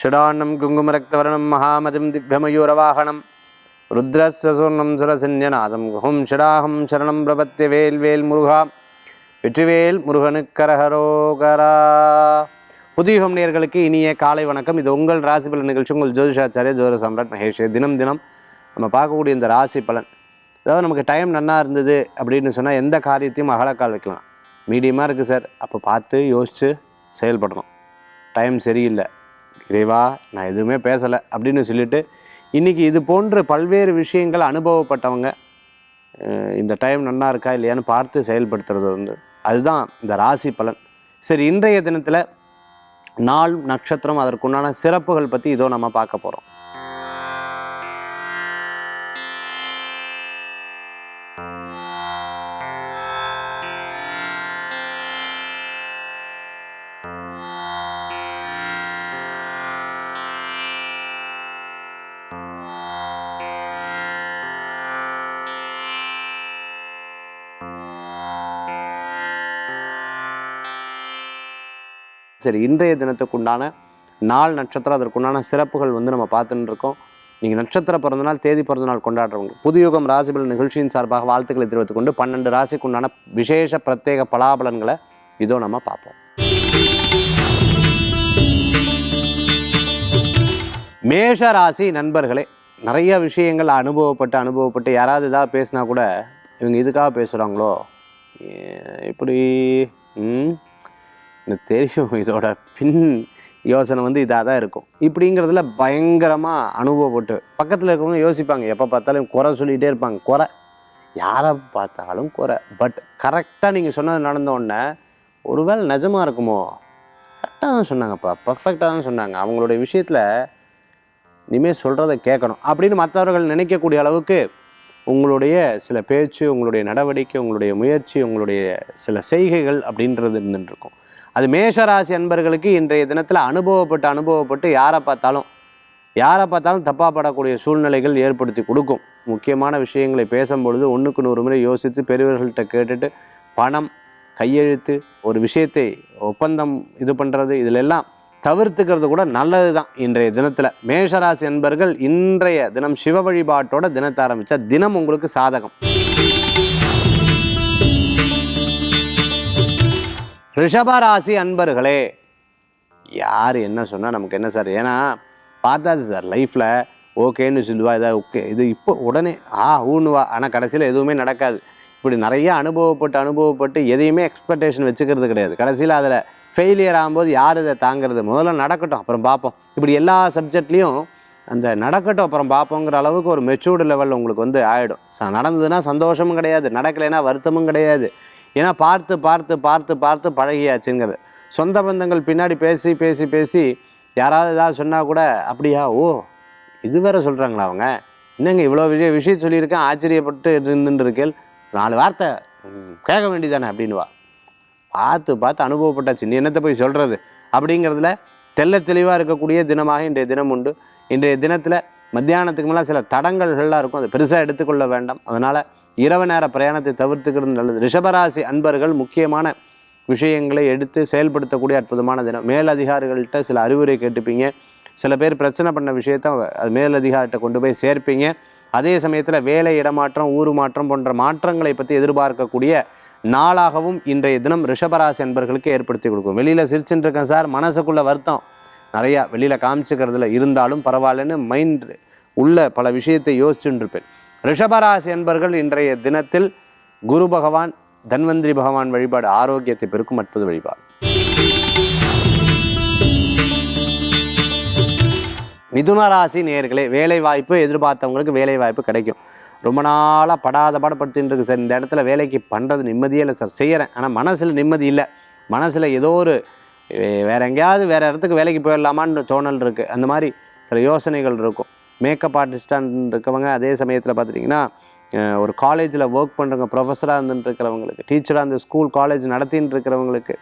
ஷடான்னம் குங்குமரக்தவர்ணம் மகாமதிம் திவ்யமயூரவாகனம் ருத்ரஸ்ய சூர்ணம் சுரசன்யநாதம் குஹும் ஷடாஹம் சரணம் பிரபத்திய வேல் முருகா வெற்றிவேல் முருகனுக்கரஹரோகரா. புதியுகம் நேயர்களுக்கு இனிய காலை வணக்கம். இது உங்கள் ராசி பலன் நிகழ்ச்சி. உங்கள் ஜோதிஷாச்சாரிய ஜோதிட சம்ராட் மகேஷ். தினம் நம்ம பார்க்கக்கூடிய இந்த ராசி பலன், அதாவது நமக்கு டைம் நன்னா இருந்தது அப்படின்னு சொன்னால் எந்த காரியத்தையும் அகலக்கால் வைக்கலாம். மீடியமாக இருக்குது சார், அப்போ பார்த்து யோசித்து செயல்படணும். டைம் சரியில்லை, இறைவா நான் எதுவுமே பேசலை அப்படின்னு சொல்லிவிட்டு இன்றைக்கி இது போன்ற பல்வேறு விஷயங்கள் அனுபவப்பட்டவங்க இந்த டைம் நன்னா இருக்கா இல்லையான்னு பார்த்து செயல்படுத்துறது அதுதான் இந்த ராசி பலன். சரி, இன்றைய தினத்தில் நாள் நட்சத்திரம் அதற்குண்டான சிறப்புகள் பற்றி இதோ நம்ம பார்க்க போகிறோம். சரி, இன்றைய தினத்துக்குண்டான நாள் நட்சத்திரம் அதற்குண்டான சிறப்புகள் நம்ம பார்த்துட்டு இருக்கோம். நீங்கள் நட்சத்திர பிறந்தநாள் தேதி பிறந்தநாள் கொண்டாடுறவங்க புதியுகம் ராசிபலன் நிகழ்ச்சியின் சார்பாக வாழ்த்துக்களை தெரிவித்துக் கொண்டு 12 ராசிக்குண்டான விசேஷ பிரத்யேக பலாபலன்களை இதோ நம்ம பார்ப்போம். மேஷ ராசி நண்பர்களே, நிறைய விஷயங்கள் அனுபவப்பட்டு யாராவது ஏதாவது பேசினா கூட இவங்க இதுக்காக பேசுகிறாங்களோ இப்படி எனக்கு தெரியும், இதோட பின் யோசனை இதாக தான் இருக்கும் இப்படிங்கிறதுல பயங்கரமாக அனுபவப்பட்டு பக்கத்தில் இருக்கவங்க யோசிப்பாங்க. எப்போ பார்த்தாலும் குறை சொல்லிகிட்டே இருப்பாங்க. குறை, யாரை பார்த்தாலும் குறை. பட் கரெக்டாக நீங்கள் சொன்னது நடந்தோடனே ஒருவேளை நிஜமாக இருக்குமோ, கரெக்டாக தான் சொன்னாங்கப்பா, பர்ஃபெக்டாக தான் சொன்னாங்க, அவங்களுடைய விஷயத்தில் இனிமேல் சொல்கிறத கேட்கணும் அப்படின்னு மற்றவர்கள் நினைக்கக்கூடிய அளவுக்கு உங்களுடைய சில பேச்சு, உங்களுடைய நடவடிக்கை, உங்களுடைய முயற்சி, உங்களுடைய சில செய்கைகள் அப்படின்றது இருந்துட்டுருக்கும். அது மேஷராசி அன்பர்களுக்கு இன்றைய தினத்தில் அனுபவப்பட்டு யாரை பார்த்தாலும் தப்பாக படக்கூடிய சூழ்நிலைகள் ஏற்படுத்தி கொடுக்கும். முக்கியமான விஷயங்களை பேசும்பொழுது 1க்கு 100 முறை யோசித்து பெரியவர்கள்ட்ட கேட்டுட்டு பணம், கையெழுத்து, ஒரு விஷயத்தை ஒப்பந்தம் இது பண்ணுறது, இதிலெல்லாம் தவிர்த்துக்கிறது கூட நல்லது தான். இன்றைய தினத்தில் மேஷராசி அன்பர்கள் இன்றைய தினம் சிவ வழிபாட்டோட தினத்தை ஆரம்பித்தா தினம் உங்களுக்கு சாதகம். ரிஷபராசி அன்பர்களே, யார் என்ன சொன்னால் நமக்கு என்ன சார், ஏன்னா பார்த்தாது சார் லைஃப்பில் ஓகேன்னு சொல்லுவா, இதாக ஓகே இது இப்போ உடனே ஊன்னுவா, ஆனால் கடைசியில் எதுவுமே நடக்காது. இப்படி நிறைய அனுபவப்பட்டு எதையுமே எக்ஸ்பெக்டேஷன் வச்சுக்கிறது கிடையாது. கடைசியில் அதில் ஃபெயிலியர் ஆகும்போது யார் இதை தாங்கிறது, முதல்ல நடக்கட்டும் அப்புறம் பார்ப்போம். இப்படி எல்லா சப்ஜெக்ட்லேயும் அந்த நடக்கட்டும் அப்புறம் பார்ப்போங்கிற அளவுக்கு ஒரு மெச்சூர்டு லெவல் உங்களுக்கு ஆகிடும். நடந்ததுன்னா சந்தோஷமும் கிடையாது, நடக்கலைன்னா வருத்தமும் கிடையாது. ஏன்னா பார்த்து பழகியாச்சுங்கிறது. சொந்த பந்தங்கள் பின்னாடி பேசி யாராவது ஏதாவது சொன்னால் கூட அப்படியா, ஓ இது வேற சொல்கிறாங்களா, அவங்க என்னங்க இவ்வளோ விஷயம் சொல்லியிருக்கேன், ஆச்சரியப்பட்டு இருந்துருக்கேள், 4 வார்த்தை கேட்க வேண்டியதானே அப்படின்வா. பார்த்து அனுபவப்பட்டாச்சு, நீ என்னத்தை போய் சொல்கிறது அப்படிங்கிறதுல தெளிவாக இருக்கக்கூடிய தினமாக இன்றைய தினம் உண்டு. இன்றைய தினத்தில் மத்தியானத்துக்கு மேலே சில தடங்கல்கள்லாம் இருக்கும், அதை பெருசாக எடுத்துக்கொள்ள வேண்டாம். அதனால் இரவு நேர பிரயாணத்தை தவிர்த்துக்கிறது நல்லது. ரிஷபராசி அன்பர்கள் முக்கியமான விஷயங்களை எடுத்து செயல்படுத்தக்கூடிய அற்புதமான தினம். மேலதிகாரிகள்கிட்ட சில அறிவுரை கேட்டுப்பீங்க. சில பேர் பிரச்சனை பண்ண விஷயத்த அது மேலதிகாரிகிட்ட கொண்டு போய் சேர்ப்பீங்க. அதே சமயத்தில் வேலை இடமாற்றம், ஊர் மாற்றம் போன்ற மாற்றங்களை பற்றி எதிர்பார்க்கக்கூடிய நாளாகவும் இன்றைய தினம் ரிஷபராசி அன்பர்களுக்கு ஏற்படுத்தி கொடுக்கும். வெளியில் சிரிச்சுட்டு இருக்கேன் சார், மனசுக்குள்ள வருத்தம் நிறையா வெளியில் காமிச்சுக்கிறதுல இருந்தாலும் பரவாயில்லன்னு மைண்ட் உள்ள பல விஷயத்தை யோசிச்சுட்டு இருப்பேன். ரிஷபராசி அன்பர்கள் இன்றைய தினத்தில் குரு பகவான், தன்வந்திரி பகவான் வழிபாடு ஆரோக்கியத்தை பெருக்கும் அற்புத வழிபாடு. மிதுன ராசி நேயர்களே, வேலை வாய்ப்பு எதிர்பார்த்தவங்களுக்கு வேலை வாய்ப்பு கிடைக்கும். ரொம்ப நாளாக படாத பாடுபடுத்தின்னு இருக்கு சார், இந்த இடத்துல வேலைக்கு பண்ணுறது நிம்மதியே இல்லை சார், செய்கிறேன் ஆனால் மனசில் நிம்மதி இல்லை, மனசில் ஏதோ ஒரு வேறு இடத்துக்கு வேலைக்கு போயிடலாமான்னு தோணல் இருக்குது. அந்த மாதிரி சில யோசனைகள் இருக்கும். மேக்கப் ஆர்டிஸ்டாக இருக்கவங்க, அதே சமயத்தில் பார்த்துட்டிங்கன்னா ஒரு காலேஜில் ஒர்க் பண்ணுறவங்க, ப்ரொஃபஸராக இருந்துட்டுருக்கிறவங்களுக்கு, டீச்சராக இந்த ஸ்கூல் காலேஜ் நடத்தின்னு இருக்கிறவங்களுக்கு,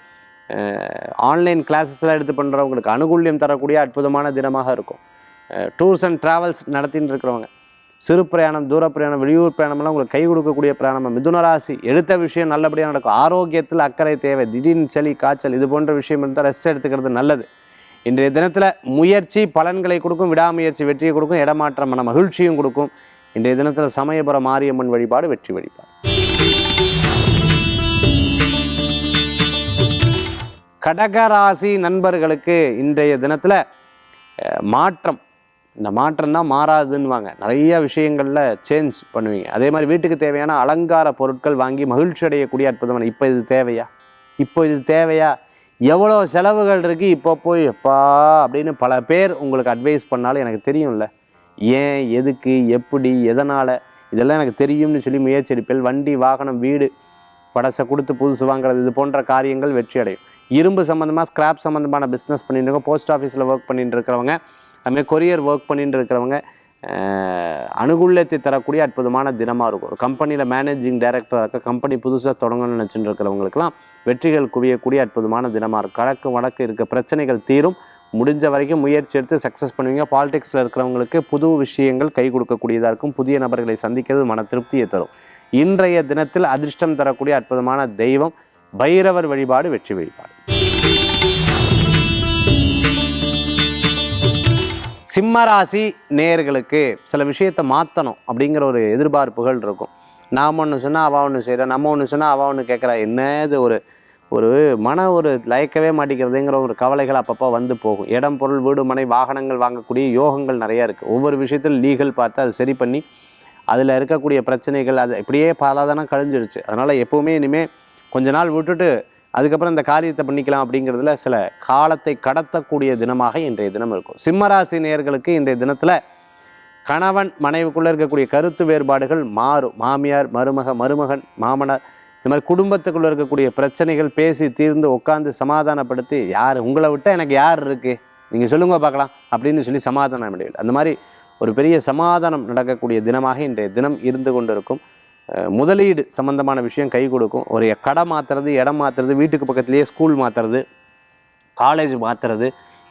ஆன்லைன் கிளாஸஸ்லாம் எடுத்து பண்ணுறவங்களுக்கு அனுகூல்யம் தரக்கூடிய அற்புதமான தினமாக இருக்கும். டூர்ஸ் அண்ட் ட்ராவல்ஸ் நடத்தின்னு இருக்கிறவங்க, சிறு பிரயாணம், தூர பிரயாணம், வெளியூர் பிரயாணம்லாம் உங்களுக்கு கை கொடுக்கக்கூடிய பிரயாணம். மிதுன ராசி எடுத்த விஷயம் நல்லபடியாக நடக்கும். ஆரோக்கியத்தில் அக்கறை தேவை. திடீர்னு சளி, காய்ச்சல் இது போன்ற விஷயம் இருந்தால் ரெஸ்ட் எடுத்துக்கிறது நல்லது. இன்றைய தினத்தில் முயற்சி பலன்களை கொடுக்கும், விடாமுயற்சி வெற்றியை கொடுக்கும், இடமாற்றம் மன மகிழ்ச்சியும் கொடுக்கும். இன்றைய தினத்தில் சமயபுரம் மாரியம்மன் வழிபாடு வெற்றி வழிபாடு. கடகராசி நண்பர்களுக்கு இன்றைய தினத்தில் மாற்றம், இந்த மாற்றம் தான் மாறாதுன்னுவாங்க. நிறைய விஷயங்களில் சேஞ்ச் பண்ணுவீங்க. அதே மாதிரி வீட்டுக்கு தேவையான அலங்கார பொருட்கள் வாங்கி மகிழ்ச்சி அடையக்கூடிய அற்புதமான, இப்போ இது தேவையா, இப்போ இது தேவையா, எவ்வளோ செலவுகள் இருக்குது, இப்போ போய் எப்பா அப்படின்னு பல பேர் உங்களுக்கு அட்வைஸ் பண்ணாலும் எனக்கு தெரியும்ல, ஏன் எதுக்கு எப்படி எதனால் இதெல்லாம் எனக்கு தெரியும்னு சொல்லி முயற்சி எடுப்பேன். வண்டி வாகனம் வீடு படசை கொடுத்து புதுசு வாங்குறது, இது போன்ற காரியங்கள் வெற்றி அடையும். இரும்பு சம்மந்தமாக ஸ்கிராப் சம்மந்தமான பிஸ்னஸ் பண்ணிட்டு இருக்கோம், போஸ்ட் ஆஃபீஸில் ஒர்க் பண்ணிட்டு இருக்கிறவங்க, அதுமாதிரி கொரியர் ஒர்க் பண்ணிட்டு இருக்கிறவங்க அனுகூலத்தை தரக்கூடிய அற்புதமான தினமாக இருக்கும். ஒரு கம்பெனியில் மேனேஜிங் டைரக்டராக இருக்க, கம்பெனி புதுசாக தொடங்கணும்னு நினச்சிட்டு இருக்கிறவங்களுக்குலாம் வெற்றிகள் குவியக்கூடிய அற்புதமான தினமாக இருக்கும். கிழக்கு வடக்கு இருக்க பிரச்சனைகள் தீரும். முடிஞ்ச வரைக்கும் முயற்சி எடுத்து சக்ஸஸ் பண்ணுவீங்க. பாலிடிக்ஸில் இருக்கிறவங்களுக்கு புது விஷயங்கள் கை கொடுக்கக்கூடியதாக இருக்கும். புதிய நபர்களை சந்திக்கிறது மன திருப்தியை தரும். இன்றைய தினத்தில் அதிர்ஷ்டம் தரக்கூடிய அற்புதமான தெய்வம் பைரவர் வழிபாடு வெற்றி வழிபாடு. சிம்மராசி நேயர்களுக்கு சில விஷயத்தை மாற்றணும் அப்படிங்கிற ஒரு எதிர்பார்ப்புகள் இருக்கும். நாம் ஒன்று சொன்னால் அவள் ஒன்று செய்கிறேன், நம்ம ஒன்று சொன்னால் அவள் ஒன்று கேட்குறா, என்னது ஒரு மன ஒரு லயக்கவே மாட்டேங்கிறதுங்கிற ஒரு கவலைகள் அப்பப்போ வந்து போகும். இடம் பொருள் வீடு மனை வாகனங்கள் வாங்கக்கூடிய யோகங்கள் நிறையா இருக்குது. ஒவ்வொரு விஷயத்தில் லீகல் பார்த்து அது சரி பண்ணி அதில் இருக்கக்கூடிய பிரச்சனைகள் அது இப்படியே பலதானம் கழிஞ்சிடுச்சு. அதனால் எப்போவுமே இனிமேல் கொஞ்ச நாள் விட்டுட்டு அதுக்கப்புறம் இந்த காரியத்தை பண்ணிக்கலாம் அப்படிங்கிறதுல சில காலத்தை கடத்தக்கூடிய தினமாக இன்றைய தினம் இருக்கும். சிம்மராசி நேயர்களுக்கு இன்றைய தினத்தில் கணவன் மனைவிக்குள்ளே இருக்கக்கூடிய கருத்து வேறுபாடுகள் மாறும். மாமியார் மருமகன் மாமனார் இந்த மாதிரி குடும்பத்துக்குள்ளே இருக்கக்கூடிய பிரச்சனைகள் பேசி தீர்ந்து உட்காந்து சமாதானப்படுத்தி, யார் உங்களை விட்டால் எனக்கு யார் இருக்குது நீங்கள் சொல்லுங்க பார்க்கலாம் அப்படின்னு சொல்லி சமாதானம் அடையவில்லை. அந்த மாதிரி ஒரு பெரிய சமாதானம் நடக்கக்கூடிய தினமாக இன்றைய தினம் இருந்து கொண்டு இருக்கும். முதலீடு சம்பந்தமான விஷயம் கை கொடுக்கும். ஒரு கடை மாற்றுறது, இடம் மாற்றுறது, வீட்டுக்கு பக்கத்துலேயே ஸ்கூல் மாற்றுறது, காலேஜ் மாற்றுறது,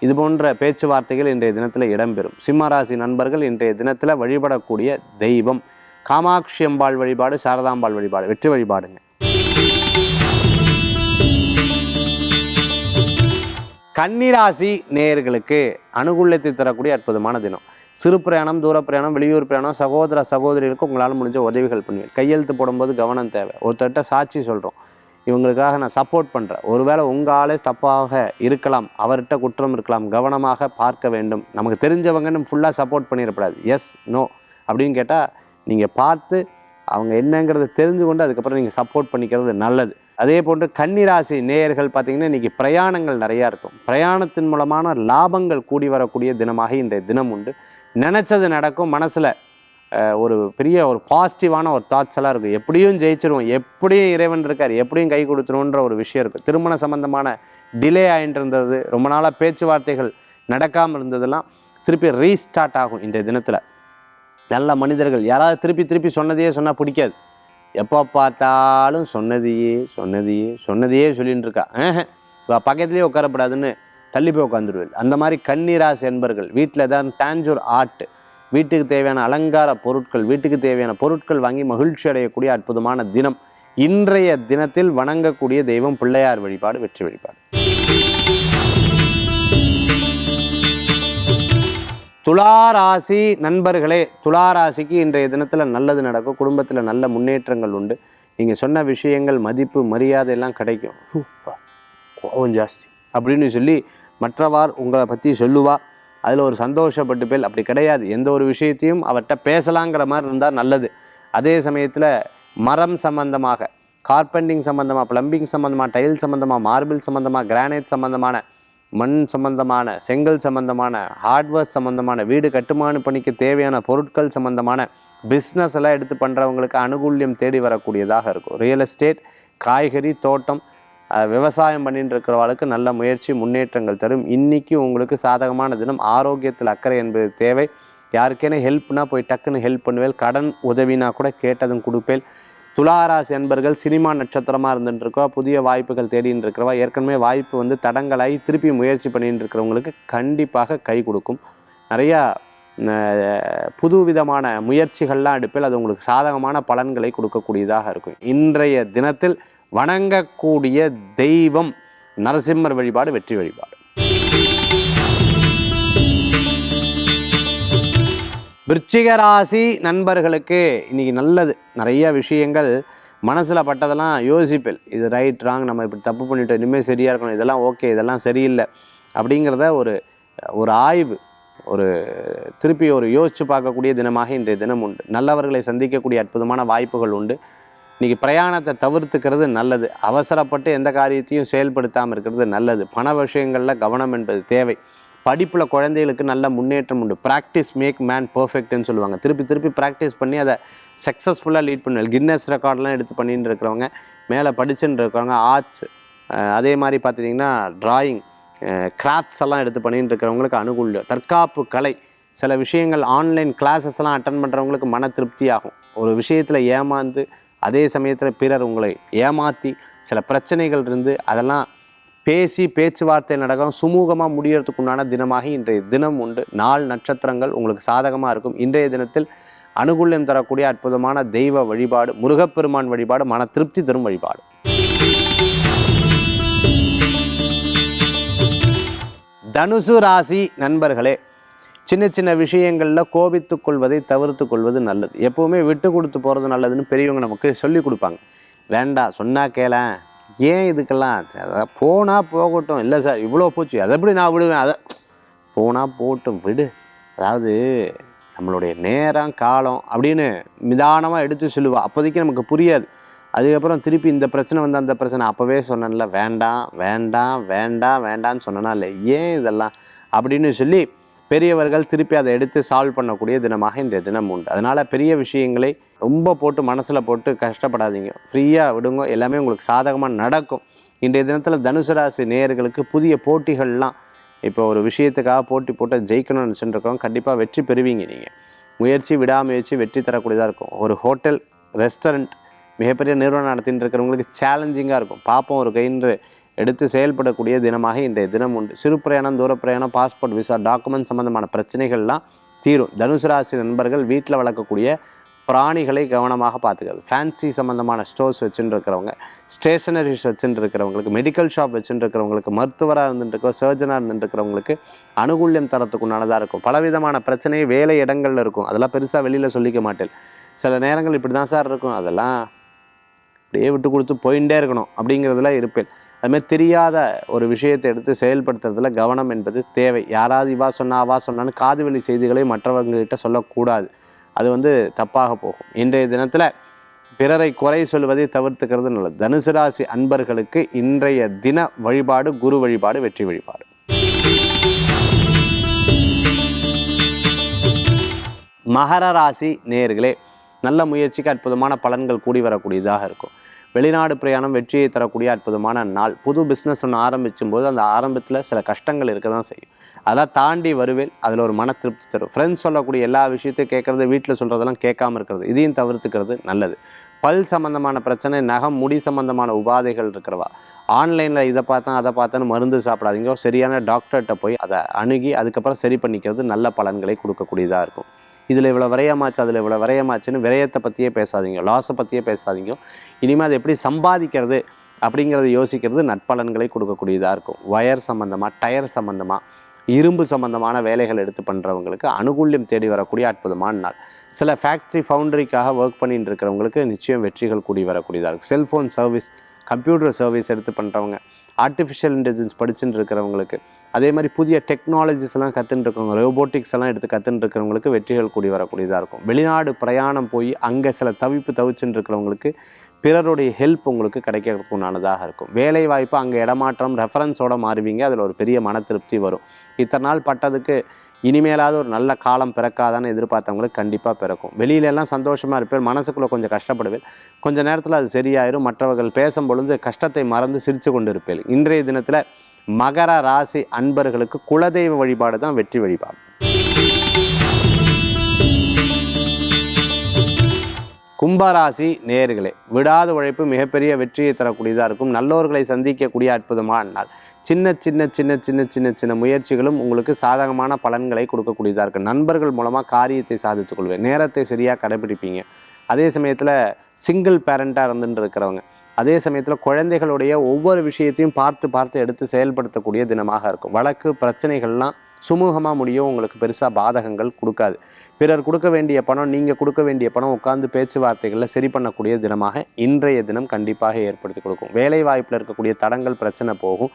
இது போன்ற பேச்சுவார்த்தைகள் இன்றைய தினத்தில் இடம்பெறும். சிம்மராசி நண்பர்கள் இன்றைய தினத்தில் வழிபடக்கூடிய தெய்வம் காமாட்சி அம்பாள் வழிபாடு, சாரதாம்பாள் வழிபாடு வெற்றி வழிபாடுங்க. கன்னிராசி நேயர்களுக்கு அனுகூலத்தை தரக்கூடிய அற்புதமான தினம். சிறு பிரயாணம், தூர பிரயாணம், வெளியூர் பிரயாணம், சகோதர சகோதரிகளுக்கு உங்களால் முடிஞ்ச உதவிகள் பண்ணுவேன். கையெழுத்து போடும்போது கவனம் தேவை. ஒருத்தர்கிட்ட சாட்சி சொல்கிறோம், இவங்களுக்காக நான் சப்போர்ட் பண்ணுறேன், ஒருவேளை உங்களாலே தப்பாக இருக்கலாம், அவர்கிட்ட குற்றம் இருக்கலாம், கவனமாக பார்க்க வேண்டும். நமக்கு தெரிஞ்சவங்கன்னு ஃபுல்லாக சப்போர்ட் பண்ணிடக்கூடாது. எஸ் நோ அப்படின்னு கேட்டால் நீங்கள் பார்த்து அவங்க என்னங்கிறத தெரிஞ்சு கொண்டு அதுக்கப்புறம் நீங்கள் சப்போர்ட் பண்ணிக்கிறது நல்லது. அதே போன்று கன்னிராசி நேயர்கள் பார்த்திங்கன்னா இன்றைக்கி பிரயாணங்கள் நிறையா இருக்கும். பிரயாணத்தின் மூலமான லாபங்கள் கூடி வரக்கூடிய தினமாக இன்றைய தினம் உண்டு. நினச்சது நடக்கும். மனசில் ஒரு பெரிய ஒரு பாசிட்டிவான ஒரு தாட்ஸ் எல்லாம் இருக்கும். எப்படியும் ஜெயிச்சிருவோம், எப்படியும் இறைவன் இருக்கார், எப்படியும் கை கொடுத்துருவோன்ற ஒரு விஷயம் இருக்குது. திருமண சம்பந்தமான டிலே ஆகிட்டு இருந்தது, ரொம்ப நாளாக பேச்சுவார்த்தைகள் நடக்காமல் இருந்ததெல்லாம் திருப்பி ரீஸ்டார்ட் ஆகும் இன்றைய தினத்தில். நல்ல மனிதர்கள் யாராவது திருப்பி சொன்னதையே சொன்னால் பிடிக்காது. எப்போ பார்த்தாலும் சொன்னதையே சொல்லின்னு இருக்கா, பக்கத்துலேயே உட்காரப்படாதுன்னு தள்ளி போய் உட்காந்துருவேன். அந்த மாதிரி கன்னிராசி என்பர்கள் வீட்டில் தான் டான்ஜூர் ஆர்ட், வீட்டுக்கு தேவையான அலங்கார பொருட்கள், வீட்டுக்கு தேவையான பொருட்கள் வாங்கி மகிழ்ச்சி அடையக்கூடிய அற்புதமான தினம். இன்றைய தினத்தில் வணங்கக்கூடிய தெய்வம் பிள்ளையார் வழிபாடு வெற்றி வழிபாடு. துளாராசி நண்பர்களே, துளாராசிக்கு இன்றைய தினத்தில் நல்லது நடக்கும். குடும்பத்தில் நல்ல முன்னேற்றங்கள் உண்டு. நீங்கள் சொன்ன விஷயங்கள் மதிப்பு மரியாதை எல்லாம் கிடைக்கும். கோபம் ஜாஸ்தி அப்படின்னு சொல்லி மற்றவார் உங்களை பற்றி சொல்லுவா, அதில் ஒரு சந்தோஷப்பட்டு பேர். அப்படி கிடையாது. எந்த ஒரு விஷயத்தையும் அவர்கிட்ட பேசலாங்கிற மாதிரி இருந்தால் நல்லது. அதே சமயத்தில் மரம் சம்பந்தமாக, கார்பெண்டிங் சம்பந்தமாக, பிளம்பிங் சம்பந்தமாக, டைல் சம்பந்தமாக, மார்பிள் சம்பந்தமாக, கிரானைட் சம்பந்தமான, மண் சம்பந்தமான, செங்கல் சம்பந்தமான, ஹார்ட்வேர் சம்பந்தமான, வீடு கட்டுமான பணிக்கு தேவையான பொருட்கள் சம்பந்தமான பிஸ்னஸ் எல்லாம் எடுத்து பண்ணுறவங்களுக்கு அனுகூல்யம் தேடி வரக்கூடியதாக இருக்கும். ரியல் எஸ்டேட், காய்கறி தோட்டம், விவசாயம் பண்ணிட்டு இருக்கிறவர்களுக்கு நல்ல முயற்சி முன்னேற்றங்கள் தரும். இன்றைக்கி உங்களுக்கு சாதகமான தினம். ஆரோக்கியத்தில் அக்கறை என்பது தேவை. யாருக்கேனே ஹெல்ப்னா போய் டக்குன்னு ஹெல்ப் பண்ணுவேன். கடன் உதவினா கூட கேட்டதும் கொடுப்பேன். துளாராசி அன்பர்கள் சினிமா நட்சத்திரமாக இருந்துட்டுருக்கவா, புதிய வாய்ப்புகள் தேடின்னு இருக்கிறவா, ஏற்கனவே வாய்ப்பு தடங்களாகி திருப்பி முயற்சி பண்ணிட்டு இருக்கிறவங்களுக்கு கண்டிப்பாக கை கொடுக்கும். நிறையா புது விதமான முயற்சிகள்லாம் எடுப்பில் அது உங்களுக்கு சாதகமான பலன்களை கொடுக்கக்கூடியதாக இருக்கும். இன்றைய தினத்தில் வணங்கக்கூடிய தெய்வம் நரசிம்மர் வழிபாடு வெற்றி வழிபாடு. விருச்சிக ராசி நண்பர்களுக்கு இன்றைக்கி நல்லது. நிறைய விஷயங்கள் மனசில் பட்டதெல்லாம் யோசிப்பேன். இது ரைட் ராங், நம்ம இப்படி தப்பு பண்ணிட்டோம், இனிமேல் சரியாக இருக்கணும், இதெல்லாம் ஓகே, இதெல்லாம் சரியில்லை அப்படிங்கிறத ஒரு ஆய்வு, திருப்பி யோசித்து பார்க்கக்கூடிய தினமாக இன்றைய தினம் உண்டு. நல்லவர்களை சந்திக்கக்கூடிய அற்புதமான வாய்ப்புகள் உண்டு. இன்றைக்கி பிரயாணத்தை தவிர்த்துக்கிறது நல்லது. அவசரப்பட்டு எந்த காரியத்தையும் செயல்படுத்தாமல் இருக்கிறது நல்லது. பண விஷயங்களில் கவனம் என்பது தேவை. படிப்பில் குழந்தைகளுக்கு நல்ல முன்னேற்றம் உண்டு. ப்ராக்டிஸ் மேக் மேன் பர்ஃபெக்ட்னு சொல்லுவாங்க. திருப்பி ப்ராக்டிஸ் பண்ணி அதை சக்ஸஸ்ஃபுல்லாக லீட் பண்ணுவாங்க. கின்னஸ் ரெக்கார்ட்லாம் எடுத்து பண்ணிட்டு இருக்கிறவங்க, மேலே படிச்சுட்டு இருக்கிறவங்க, ஆர்ட்ஸ், அதே மாதிரி பார்த்துட்டிங்கன்னா ட்ராயிங், கிராஃப்ட்ஸ் எல்லாம் எடுத்து பண்ணிட்டு இருக்கிறவங்களுக்கு அனுகூலம். தற்காப்பு கலை, சில விஷயங்கள் ஆன்லைன் கிளாஸஸ்லாம் அட்டன் பண்ணுறவங்களுக்கு மன திருப்தி ஆகும். ஒரு விஷயத்தில் ஏமாந்து அதே சமயத்தில் பிறர் உங்களை ஏமாற்றி சில பிரச்சனைகள் இருந்து அதெல்லாம் பேசி பேச்சுவார்த்தை நடக்கும், சுமூகமாக முடியறதுக்கு உண்டான தினமாக இன்றைய தினம் உண்டு. நாள் நட்சத்திரங்கள் உங்களுக்கு சாதகமாக இருக்கும். இன்றைய தினத்தில் அனுகூல்யம் தரக்கூடிய அற்புதமான தெய்வ வழிபாடு முருகப்பெருமான் வழிபாடு, மன திருப்தி தரும் வழிபாடு. தனுசு ராசி நண்பர்களே, சின்ன சின்ன விஷயங்களில் கோபித்து கொள்வதை தவிர்த்து கொள்வது நல்லது. எப்போவுமே விட்டு கொடுத்து போகிறது நல்லதுன்னு பெரியவங்க நமக்கு சொல்லி கொடுப்பாங்க. வேண்டாம், சொன்னால் கேளேன், ஏன் இதுக்கெல்லாம் போனால் போகட்டும், இல்லை சார் இவ்வளோ போச்சு, அதை எப்படி நான் விடுவேன், அதை போனால் போட்டும் விடு. அதாவது நம்மளுடைய நேரம் காலம் அப்படின்னு நிதானமாக எடுத்து சொல்லுவா. அப்போதைக்கு நமக்கு புரியாது. அதுக்கப்புறம் திருப்பி இந்த பிரச்சனை வந்து அந்த பிரச்சனை, அப்போவே சொன்னேன்ல வேண்டாம் வேண்டாம் வேண்டாம் வேண்டான்னு சொன்னேன்னா இல்லை, ஏன் இதெல்லாம் அப்படின்னு சொல்லி பெரியவர்கள் திருப்பி அதை எடுத்து சால்வ் பண்ணக்கூடிய தினமாக இன்றைய தினம் உண்டு. அதனால் பெரிய விஷயங்களை ரொம்ப போட்டு மனசில் போட்டு கஷ்டப்படாதீங்க, ஃப்ரீயாக விடுங்க, எல்லாமே உங்களுக்கு சாதகமாக நடக்கும். இன்றைய தினத்தில் தனுசு ராசி நேயர்களுக்கு புதிய போட்டிகள்லாம், இப்போ ஒரு விஷயத்துக்காக போட்டி போட்டு ஜெயிக்கணும்னு நினச்சிட்டுருக்கோம், கண்டிப்பாக வெற்றி பெறுவீங்க. நீங்கள் முயற்சி விடாமுயற்சி வெற்றி தரக்கூடியதாக இருக்கும். ஒரு ஹோட்டல், ரெஸ்டாரண்ட், மிகப்பெரிய நிறுவனம் நடத்திட்டு இருக்கிறவங்களுக்கு சேலஞ்சிங்காக இருக்கும். பார்ப்போம் ஒரு கைன்று எடுத்து செயல்படக்கூடிய தினமாக இன்றைய தினம் உண்டு. சிறு பிரயாணம், தூர பிரயாணம், பாஸ்போர்ட், விசா, டாக்குமெண்ட் சம்மந்தமான பிரச்சனைகள்லாம் தீரும். தனுசு ராசி நண்பர்கள் வீட்டில் வளர்க்கக்கூடிய பிராணிகளை கவனமாக பார்த்துக்கிறது. ஃபேன்சி சம்மந்தமான ஸ்டோர்ஸ் வச்சுட்டு இருக்கிறவங்க, ஸ்டேஷனரிஸ் வச்சுட்டு இருக்கிறவங்களுக்கு, மெடிக்கல் ஷாப் வச்சுட்டு இருக்கிறவங்களுக்கு, மருத்துவராக இருந்துட்டுருக்கோ, சர்ஜனாக இருந்துட்டுருக்கிறவங்களுக்கு அனுகூல்யம் தரத்துக்குண்டானதாக இருக்கும். பலவிதமான பிரச்சனை வேலை இடங்களில் இருக்கும். அதெல்லாம் பெருசாக வெளியில் சொல்லிக்க மாட்டேன். சில நேரங்கள் இப்படி தான் சார் இருக்கும், அதெல்லாம் அப்படியே விட்டு கொடுத்து போயிட்டே இருக்கணும் அப்படிங்கிறதுல இருப்பேன். அதுமாதிரி தெரியாத ஒரு விஷயத்தை எடுத்து செயல்படுத்துறதுல கவனம் என்பது தேவை. யாராவது இவா சொன்னா அவா சொன்னான்னு காதுவெளி செய்திகளை மற்றவங்ககிட்ட சொல்லக்கூடாது. அது தப்பாக போகும். இன்றைய தினத்தில் பிறரை குறை சொல்வதை தவிர்த்துக்கிறது நல்லது. தனுசு ராசி அன்பர்களுக்கு இன்றைய தின வழிபாடு குரு வழிபாடு, வெற்றி வழிபாடு. மகர ராசி நேயர்களே, நல்ல முயற்சிக்கு அற்புதமான பலன்கள் கூடி வரக்கூடியதாக இருக்கும். வெளிநாடு பிரயாணம் வெற்றியை தரக்கூடிய அற்புதமான நாள். புது பிஸ்னஸ் ஒன்று ஆரம்பிக்கும் போது அந்த ஆரம்பத்தில் சில கஷ்டங்கள் இருக்க தான் செய்யும். அதெல்லாம் தாண்டி வருவேல், அதில் ஒரு மன திருப்தி தரும். ஃப்ரெண்ட்ஸ் சொல்லக்கூடிய எல்லா விஷயத்தையும் கேட்குறது, வீட்டில் சொல்கிறதெல்லாம் கேட்காமல் இருக்கிறது, இதையும் தவிர்த்துக்கிறது நல்லது. பல் சம்மந்தமான பிரச்சனை, நகம், முடி சம்மந்தமான உபாதைகள் இருக்கிறவா ஆன்லைனில் இதை பார்த்தேன் அதை பார்த்தேன்னு மருந்து சாப்பிடாதீங்க. சரியான டாக்டர்கிட்ட போய் அதை அணுகி அதுக்கப்புறம் சரி பண்ணிக்கிறது நல்ல பலன்களை கொடுக்கக்கூடியதாக இருக்கும். இதில் இவ்வளோ விரயமாச்சு, அதில் இவ்வளோ விரயமாச்சுன்னு விரயத்தை பற்றியே பேசாதீங்க, லாஸை பற்றியே பேசாதீங்க. இனிமேல் அதை எப்படி சம்பாதிக்கிறது அப்படிங்கிறத யோசிக்கிறது நற்பலன்களை கொடுக்கக்கூடியதாக இருக்கும். வயர் சம்மந்தமாக, டயர் சம்மந்தமாக, இரும்பு சம்மந்தமான வேலைகள் எடுத்து பண்ணுறவங்களுக்கு அனுகூல்யம் தேடி வரக்கூடிய அற்புதமான நாள். சில ஃபேக்ட்ரி ஃபவுண்டரிக்காக ஒர்க் பண்ணிட்டு இருக்கிறவங்களுக்கு நிச்சயம் வெற்றிகள் கூடி வரக்கூடியதாக இருக்கும். செல்ஃபோன் சர்வீஸ், கம்ப்யூட்டர் சர்வீஸ் எடுத்து பண்ணுறவங்க, ஆர்டிஃபிஷியல் இன்டெலிஜென்ஸ் படிச்சுட்டு இருக்கிறவங்களுக்கு, அதே மாதிரி புதிய டெக்னாலஜிஸ் எல்லாம் கற்றுட்டு இருக்கவங்க, ரோபோட்டிக்ஸ் எல்லாம் எடுத்து கற்றுட்டு இருக்கிறவங்களுக்கு வெற்றிகள் கூடி வரக்கூடியதாக இருக்கும். வெளிநாடு பிரயாணம் போய் அங்கே சில தவிச்சுட்டு இருக்கிறவங்களுக்கு பிறருடைய ஹெல்ப் உங்களுக்கு கிடைக்கிறதுக்குண்டானதாக இருக்கும். வேலை வாய்ப்பு, அங்கே இடமாற்றம், ரெஃபரன்ஸோடு மாறுவீங்க, அதில் ஒரு பெரிய மன திருப்தி வரும். இத்தனை நாள் பட்டதுக்கு இனிமேலாவது ஒரு நல்ல காலம் பிறக்காதான்னு எதிர்பார்த்தவங்களுக்கு கண்டிப்பாக பிறக்கும். வெளியிலெல்லாம் சந்தோஷமாக இருப்பேன், மனசுக்குள்ளே கொஞ்சம் கஷ்டப்படுவேன், கொஞ்சம் நேரத்தில் அது சரியாயிரும். மற்றவர்கள் பேசும் பொழுது கஷ்டத்தை மறந்து சிரித்து கொண்டு இருப்பேன். இன்றைய தினத்தில் மகர ராசி அன்பர்களுக்கு குலதெய்வ வழிபாடு தான் வெற்றி வழிபாடு. கும்பராசி நேயர்களே, விடாத உழைப்பு மிகப்பெரிய வெற்றியை தரக்கூடியதாக இருக்கும். நல்லோர்களை சந்திக்கக்கூடிய அற்புதமான நாள். சின்ன சின்ன சின்ன சின்ன சின்ன சின்ன முயற்சிகளும் உங்களுக்கு சாதகமான பலன்களை கொடுக்கக்கூடியதாக இருக்கும். நண்பர்கள் மூலமாக காரியத்தை சாதித்துக் கொள்வேன். நேரத்தை சரியாக கடைபிடிப்பீங்க. அதே சமயத்தில் சிங்கிள் பேரண்ட்டாக இருந்துட்டு இருக்கிறவங்க, அதே சமயத்தில் குழந்தைகளுடைய ஒவ்வொரு விஷயத்தையும் பார்த்து பார்த்து எடுத்து செயல்படுத்தக்கூடிய தினமாக இருக்கும். வழக்கு பிரச்சனைகள்லாம் சுமூகமாக முடியும். உங்களுக்கு பெருசாக பாதகங்கள் கொடுக்காது. பிறர் கொடுக்க வேண்டிய பணம், நீங்கள் கொடுக்க வேண்டிய பணம் உட்கார்ந்து பேச்சுவார்த்தைகளில் சரி பண்ணக்கூடிய தினமாக இன்றைய தினம் கண்டிப்பாக ஏற்படுத்தி கொடுக்கும். வேலை வாய்ப்பில் இருக்கக்கூடிய தடங்கள் பிரச்சனை போகும்.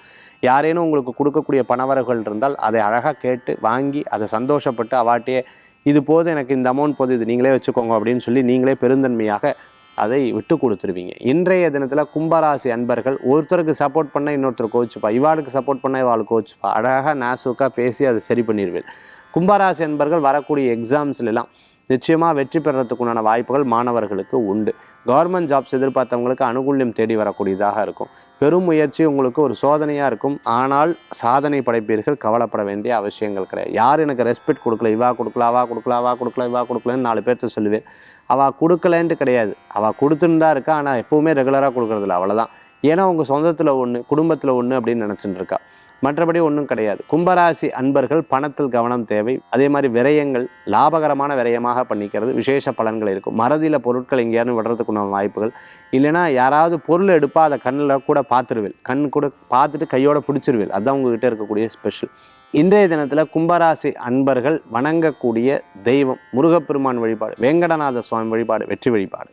யாரேனும் உங்களுக்கு கொடுக்கக்கூடிய பணவரவுகள் இருந்தால் அதை அழகாக கேட்டு வாங்கி அதை சந்தோஷப்பட்டு அவாட்டியே இது போது, எனக்கு இந்த அமௌண்ட் போது, இது நீங்களே வச்சுக்கோங்க அப்படின்னு சொல்லி நீங்களே பெருந்தன்மையாக அதை விட்டு கொடுத்துருவீங்க. இன்றைய தினத்தில் கும்பராசி அன்பர்கள் ஒருத்தருக்கு சப்போர்ட் பண்ண இன்னொருத்தர் கோச்சுப்பா, இவாளுக்கு சப்போர்ட் பண்ண இவாளுக்கு கோச்சுப்பா, அழகாக நாசுக்காக பேசி அதை சரி பண்ணிடுவேன். கும்பராசி அன்பர்கள் வரக்கூடிய எக்ஸாம்ஸ்லாம் நிச்சயமாக வெற்றி பெறத்துக்குண்டான வாய்ப்புகள் மாணவர்களுக்கு உண்டு. கவர்மெண்ட் ஜாப்ஸ் எதிர்பார்த்தவங்களுக்கு அனுகூல்யம் தேடி வரக்கூடியதாக இருக்கும். பெரும் முயற்சி உங்களுக்கு ஒரு சோதனையாக இருக்கும். ஆனால் சாதனை படைப்பீர்கள், கவலைப்பட வேண்டிய அவசியங்கள் கிடையாது. யார் எனக்கு ரெஸ்பெக்ட் கொடுக்கல, இவா கொடுக்கல, அவா கொடுக்கல, அவா கொடுக்கல, இவா கொடுக்கலன்னு 4 பேர்த்த சொல்லுவேன். அவள் கொடுக்கலன்ட்டு கிடையாது, அவள் கொடுத்துன்னு தான் இருக்கா. ஆனால் எப்போவுமே ரெகுலராக கொடுக்குறதில்ல, அவ்வளோதான். ஏன்னா உங்கள் சொந்தத்தில் ஒன்று, குடும்பத்தில் ஒன்று அப்படின்னு நினச்சிட்டு இருக்கா. மற்றபடி ஒன்றும் கிடையாது. கும்பராசி அன்பர்கள் பணத்தில் கவனம் தேவை. அதே மாதிரி விரயங்கள் லாபகரமான விரயமாக பண்ணிக்கிறது விசேஷ பலன்கள் இருக்கும். மறதியில் பொருட்கள் எங்கேயாரும் விடுறதுக்குள்ள வாய்ப்புகள், இல்லைனா யாராவது பொருள் எடுப்பா அதை கண்ணில் கூட பார்த்துருவேன், கண் கூட பார்த்துட்டு கையோடு பிடிச்சிருவேன். அதுதான் உங்ககிட்ட இருக்கக்கூடிய ஸ்பெஷல். இன்றைய தினத்தில் கும்பராசி அன்பர்கள் வணங்கக்கூடிய தெய்வம் முருகப்பெருமான் வழிபாடு, வேங்கடநாத சுவாமி வழிபாடு வெற்றி வழிபாடு.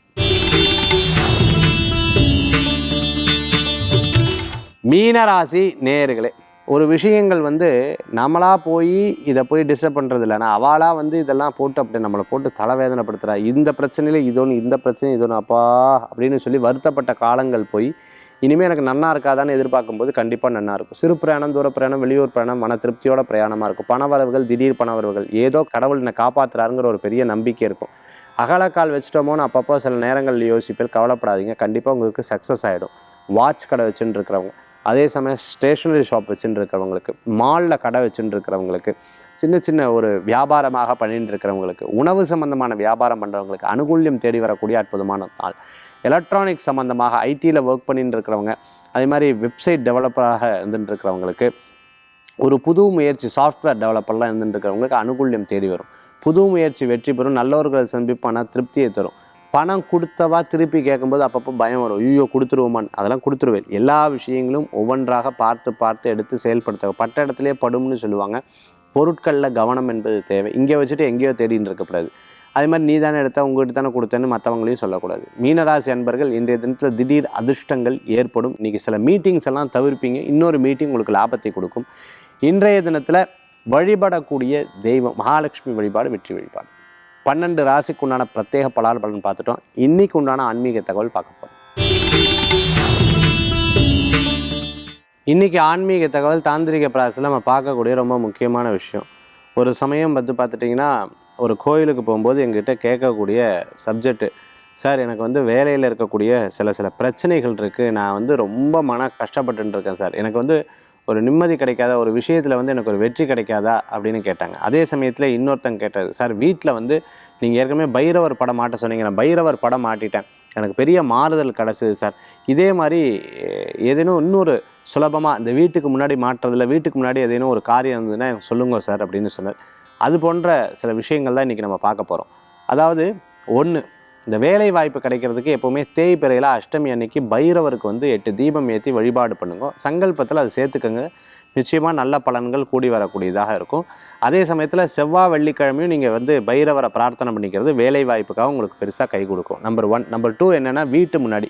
மீனராசி நேயர்களே, ஒரு விஷயங்கள் நம்மளாக போய் இதை போய் டிஸ்டர்ப் பண்ணுறது இல்லை. ஆனால் அவளாக இதெல்லாம் போட்டு அப்படி நம்மளை போட்டு தலைவேதனைப்படுத்துகிறா. இந்த பிரச்சனையில் இதொன்று, இந்த பிரச்சனை இதொன்று, அப்பா அப்படின்னு சொல்லி வருத்தப்பட்ட காலங்கள் போய் இனிமேல் எனக்கு நன்னா இருக்காதான்னு எதிர்பார்க்கும்போது கண்டிப்பாக நன்னா இருக்கும். சிறு பிரயாணம், தூர பிரயாணம், வெளியூர் பிரயாணம் மன திருப்தியோட பிரயாணமாக இருக்கும். பணவரவுகள், திடீர் பணவரவுகள், ஏதோ கடவுள் என்னை காப்பாற்றுறாருங்கிற ஒரு பெரிய நம்பிக்கை இருக்கும். அகலக்கால் வச்சுட்டோமோன்னு அப்பப்போ சில நேரங்களில் யோசிப்பேன். கவலைப்படாதீங்க, கண்டிப்பாக உங்களுக்கு சக்ஸஸ் ஆகிடும். வாட்ச் கடை வச்சுட்டு இருக்கிறவங்க, அதே சமயம் ஸ்டேஷ்னரி ஷாப் வச்சுட்டு இருக்கிறவங்களுக்கு, மாலில் கடை வச்சுட்டு இருக்கிறவங்களுக்கு, சின்ன சின்ன ஒரு வியாபாரமாக பண்ணிட்டு இருக்கிறவங்களுக்கு, உணவு சம்பந்தமான வியாபாரம் பண்ணுறவங்களுக்கு அனுகூல்யம் தேடி வரக்கூடிய அற்புதமான நாள். எலக்ட்ரானிக்ஸ் சம்மந்தமாக ஐடியில் ஒர்க் பண்ணிட்டு இருக்கிறவங்க, அதே மாதிரி வெப்சைட் டெவலப்பராக இருந்துட்டு இருக்கிறவங்களுக்கு, ஒரு புது முயற்சி சாஃப்ட்வேர் டெவலப்பர்லாம் இருந்துட்டு இருக்கிறவங்களுக்கு அனுகூல்யம் தேடி வரும். புது முயற்சி வெற்றி பெறும். நல்லவர்களை சந்திப்பான திருப்தியை தரும். பணம் கொடுத்தவா திருப்பி கேட்கும்போது அப்பப்போ பயம் வரும், ஐயோ கொடுத்துருவோமான்னு. அதெல்லாம் கொடுத்துருவேன். எல்லா விஷயங்களும் ஒவ்வொன்றாக பார்த்து பார்த்து எடுத்து செயல்படுத்த பட்ட இடத்துலையே படும்னு சொல்லுவாங்க. பொருட்களில் கவனம் என்பது தேவை. இங்கே வச்சுட்டு எங்கேயோ தேடின்னு இருக்கக்கூடாது. அதே மாதிரி நீ தானே எடுத்த, உங்கள்கிட்ட தானே கொடுத்தேன்னு மற்றவங்களையும் சொல்லக்கூடாது. மீனராசி அன்பர்கள் இன்றைய தினத்தில் திடீர் அதிர்ஷ்டங்கள் ஏற்படும். இன்றைக்கி சில மீட்டிங்ஸ் எல்லாம் தவிர்ப்பீங்க. இன்னொரு மீட்டிங் உங்களுக்கு லாபத்தை கொடுக்கும். இன்றைய தினத்தில் வழிபடக்கூடிய தெய்வம் மகாலட்சுமி வழிபாடு வெற்றி வழிபாடு. 12 ராசிக்கு உண்டான பிரத்யேக பலன் பார்த்துட்டோம். இன்னைக்கு உண்டான ஆன்மீக தகவல் பார்க்க போகிறோம். இன்றைக்கி ஆன்மீக தகவல் தாந்திரிக பிராசஸில் நம்ம பார்க்கக்கூடிய ரொம்ப முக்கியமான விஷயம். ஒரு சமயம் பார்த்துட்டிங்கன்னா, ஒரு கோயிலுக்கு போகும்போது எங்கிட்ட கேட்கக்கூடிய சப்ஜெக்ட்டு, சார் எனக்கு வேலையில் இருக்கக்கூடிய சில பிரச்சனைகள் இருக்குது, நான் ரொம்ப கஷ்டப்பட்டுருக்கேன் சார், எனக்கு ஒரு நிம்மதி கிடைக்காத, ஒரு விஷயத்தில் எனக்கு ஒரு வெற்றி கிடைக்காதா அப்படின்னு கேட்டாங்க. அதே சமயத்தில் இன்னொருத்தங்க கேட்டார், சார் வீட்டில் நீங்கள் ஏற்கனவே பைரவர் படம் மாட்ட சொன்னீங்க, நான் பைரவர் படம் மாட்டிட்டேன், எனக்கு பெரிய மாறுதல் கிடச்சிது சார், இதே மாதிரி ஏதேனும் இன்னொரு சுலபமாக இந்த வீட்டுக்கு முன்னாடி மாட்டுறதில்ல, வீட்டுக்கு முன்னாடி ஏதேனும் ஒரு காரியம் இருந்ததுன்னா எனக்கு சொல்லுங்கள் சார் அப்படின்னு சொன்னார். அது போன்ற சில விஷயங்கள் தான் இன்றைக்கி நம்ம பார்க்க போகிறோம். அதாவது ஒன்று, இந்த வேலை வாய்ப்பு கிடைக்கிறதுக்கு எப்போவுமே தேய்பிறையில் அஷ்டமி அன்னைக்கு பைரவருக்கு 8 தீபம் ஏற்றி வழிபாடு பண்ணுங்க. சங்கல்பத்தில் அதை சேர்த்துக்கோங்க. நிச்சயமாக நல்ல பலன்கள் கூடி வரக்கூடியதாக இருக்கும். அதே சமயத்தில் செவ்வாய் வெள்ளிக்கிழமையும் நீங்கள் பைரவரை பிரார்த்தனை பண்ணிக்கிறது வேலை வாய்ப்புக்காக உங்களுக்கு பெருசாக கை கொடுக்கும். நம்பர் 1. நம்பர் 2 என்னென்னா, வீட்டு முன்னாடி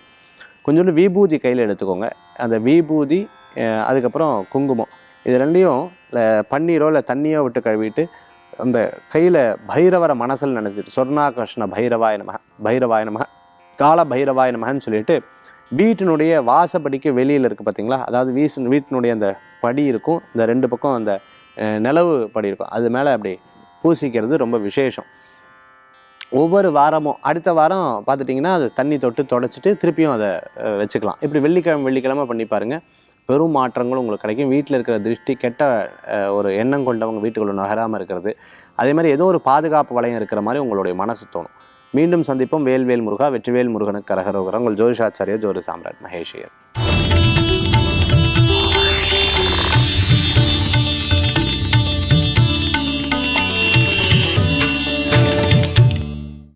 கொஞ்சோண்டு விபூதி கையில் எடுத்துக்கோங்க. அந்த விபூதி அதுக்கப்புறம் குங்குமம், இது ரெண்டையும் பன்னீரோ இல்லை தண்ணியோ விட்டு கழுவிட்டு அந்த கையில் பைரவரை மனசில் நினச்சிட்டு சொர்ணாகிருஷ்ண பைரவாய நமக, பைரவாய நமக, கால பைரவாய நமகன்னு சொல்லிட்டு வீட்டினுடைய வாசப்படிக்கு வெளியில் இருக்குது பார்த்தீங்களா, அதாவது வீட்டினுடைய அந்த படி இருக்கும், இந்த 2 பக்கம் அந்த நிலவு படி இருக்கும், அது மேலே அப்படி பூசிக்கிறது ரொம்ப விசேஷம். ஒவ்வொரு வாரமும் அடுத்த வாரம் பார்த்துட்டிங்கன்னா அது தண்ணி தொட்டு தொடச்சிட்டு திருப்பியும் அதை வச்சுக்கலாம். இப்படி வெள்ளிக்கிழமை பண்ணி பாருங்கள். பெரும் மாற்றங்களும் உங்களுக்கு கிடைக்கும். வீட்டில் இருக்கிற திருஷ்டி, கெட்ட ஒரு எண்ணம் கொண்டவங்க வீட்டுக்குள்ளே நகராமல் இருக்கிறது, அதே மாதிரி ஏதோ ஒரு பாதுகாப்பு வளையம் இருக்கிற மாதிரி உங்களுடைய மனசு தோணும். மீண்டும் சந்திப்போம். வேல்வேல் முருகா, வெற்றிவேல் முருகனுக்கு கரகரோகரம். உங்கள் ஜோதிஷாச்சாரியர் ஜோதி சாம்ராட் மகேஷியர்.